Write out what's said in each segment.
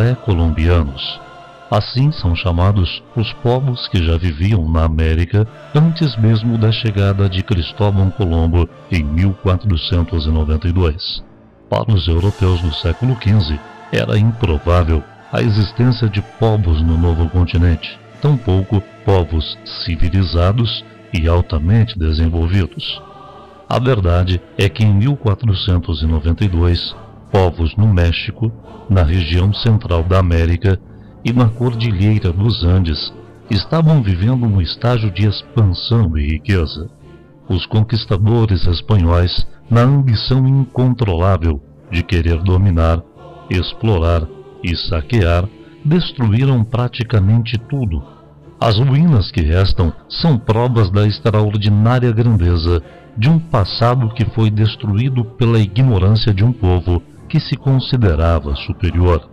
pré-colombianos. Assim são chamados os povos que já viviam na América antes mesmo da chegada de Cristóvão Colombo em 1492. Para os europeus do século XV, era improvável a existência de povos no novo continente, tampouco povos civilizados e altamente desenvolvidos. A verdade é que em 1492, povos no México, na região central da América e na Cordilheira dos Andes estavam vivendo um estágio de expansão e riqueza. Os conquistadores espanhóis, na ambição incontrolável de querer dominar, explorar e saquear, destruíram praticamente tudo. As ruínas que restam são provas da extraordinária grandeza de um passado que foi destruído pela ignorância de um povo que se considerava superior.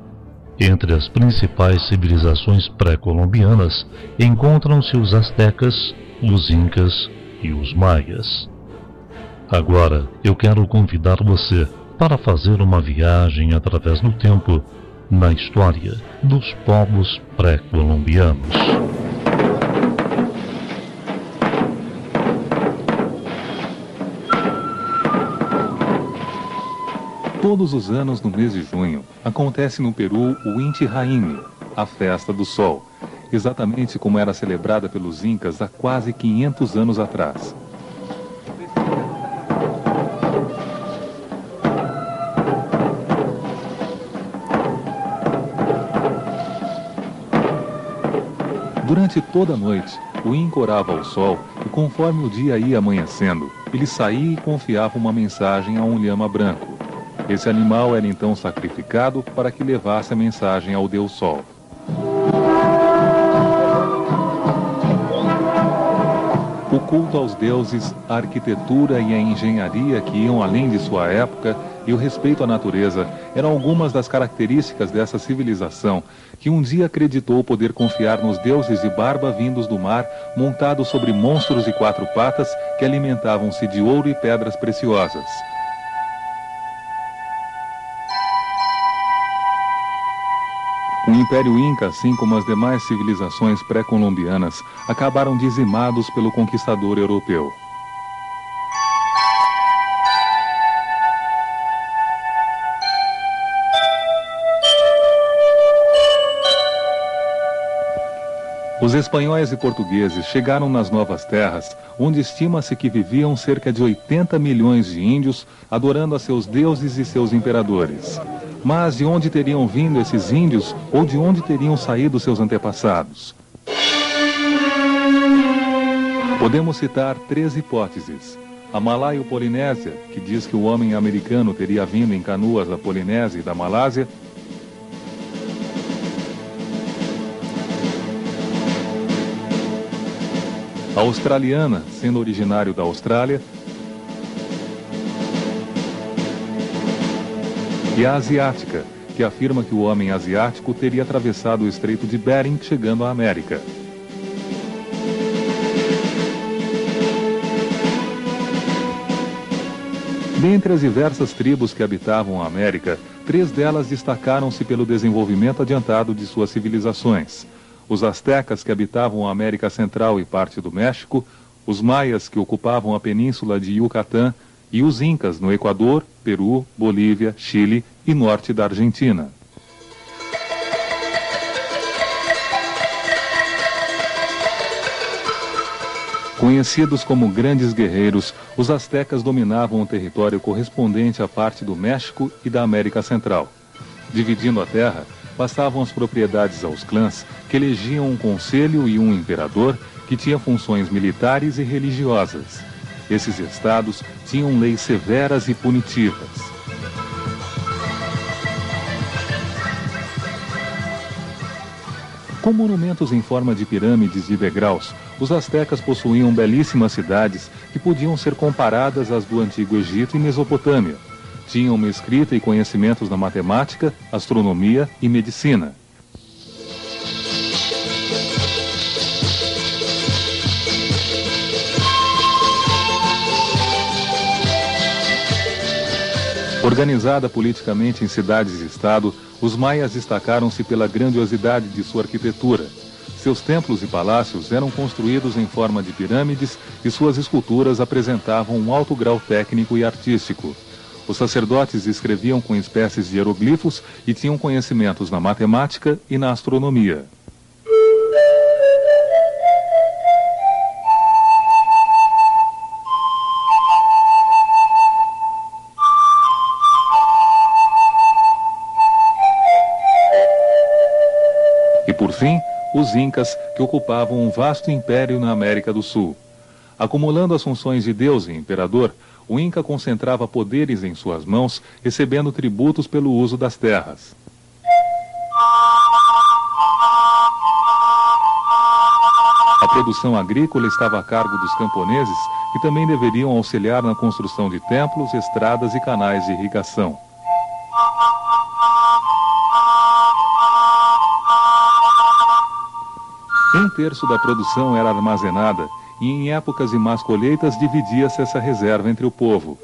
Entre as principais civilizações pré-colombianas encontram-se os astecas, os incas e os maias. Agora eu quero convidar você para fazer uma viagem através do tempo na história dos povos pré-colombianos. Todos os anos, no mês de junho, acontece no Peru o Inti Raymi, a Festa do Sol, exatamente como era celebrada pelos Incas há quase 500 anos atrás. Durante toda a noite, o Inca orava ao sol e, conforme o dia ia amanhecendo, ele saía e confiava uma mensagem a um lhama branco. Esse animal era então sacrificado para que levasse a mensagem ao Deus Sol. O culto aos deuses, a arquitetura e a engenharia que iam além de sua época e o respeito à natureza eram algumas das características dessa civilização que um dia acreditou poder confiar nos deuses de barba vindos do mar, montados sobre monstros de 4 patas que alimentavam-se de ouro e pedras preciosas. O Império Inca, assim como as demais civilizações pré-colombianas, acabaram dizimados pelo conquistador europeu. Os espanhóis e portugueses chegaram nas novas terras, onde estima-se que viviam cerca de 80 milhões de índios, adorando a seus deuses e seus imperadores. Mas de onde teriam vindo esses índios ou de onde teriam saído seus antepassados? Podemos citar 3 hipóteses. A Malaio-Polinésia, que diz que o homem americano teria vindo em canoas da Polinésia e da Malásia. A australiana, sendo originário da Austrália. E a asiática, que afirma que o homem asiático teria atravessado o Estreito de Bering chegando à América. Dentre as diversas tribos que habitavam a América, 3 delas destacaram-se pelo desenvolvimento adiantado de suas civilizações. Os astecas, que habitavam a América Central e parte do México, os maias, que ocupavam a península de Yucatán, e os incas no Equador, Peru, Bolívia, Chile e norte da Argentina. Conhecidos como grandes guerreiros, os astecas dominavam o território correspondente à parte do México e da América Central. Dividindo a terra, passavam as propriedades aos clãs, que elegiam um conselho e um imperador que tinha funções militares e religiosas. Esses estados tinham leis severas e punitivas. Com monumentos em forma de pirâmides de degraus, os astecas possuíam belíssimas cidades que podiam ser comparadas às do Antigo Egito e Mesopotâmia. Tinham uma escrita e conhecimentos na matemática, astronomia e medicina. Organizada politicamente em cidades e estado, os maias destacaram-se pela grandiosidade de sua arquitetura. Seus templos e palácios eram construídos em forma de pirâmides e suas esculturas apresentavam um alto grau técnico e artístico. Os sacerdotes escreviam com espécies de hieroglifos e tinham conhecimentos na matemática e na astronomia. E por fim, os Incas, que ocupavam um vasto império na América do Sul. Acumulando as funções de Deus e imperador, o Inca concentrava poderes em suas mãos, recebendo tributos pelo uso das terras. A produção agrícola estava a cargo dos camponeses, que também deveriam auxiliar na construção de templos, estradas e canais de irrigação. Um terço da produção era armazenada e em épocas de más colheitas dividia-se essa reserva entre o povo.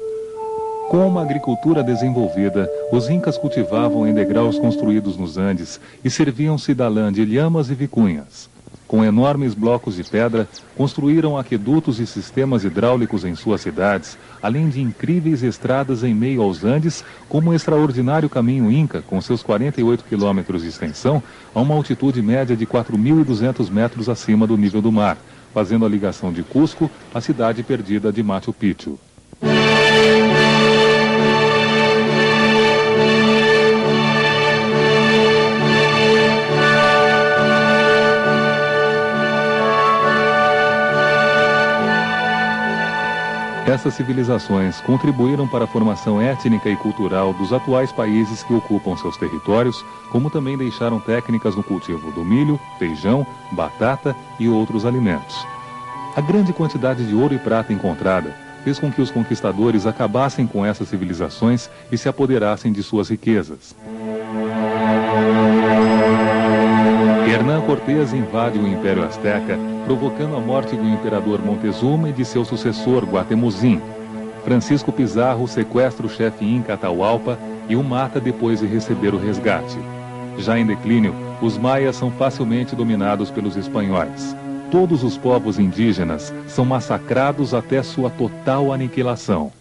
Com uma agricultura desenvolvida, os incas cultivavam em degraus construídos nos Andes e serviam-se da lã de lhamas e vicunhas. Com enormes blocos de pedra, construíram aquedutos e sistemas hidráulicos em suas cidades, além de incríveis estradas em meio aos Andes, como o extraordinário caminho Inca, com seus 48 quilômetros de extensão, a uma altitude média de 4.200 metros acima do nível do mar, fazendo a ligação de Cusco à cidade perdida de Machu Picchu. Essas civilizações contribuíram para a formação étnica e cultural dos atuais países que ocupam seus territórios, como também deixaram técnicas no cultivo do milho, feijão, batata e outros alimentos. A grande quantidade de ouro e prata encontrada fez com que os conquistadores acabassem com essas civilizações e se apoderassem de suas riquezas. Hernán Cortés invade o Império Azteca, provocando a morte do imperador Montezuma e de seu sucessor, Guatemuzin. Francisco Pizarro sequestra o chefe Inca Atahualpa e o mata depois de receber o resgate. Já em declínio, os maias são facilmente dominados pelos espanhóis. Todos os povos indígenas são massacrados até sua total aniquilação.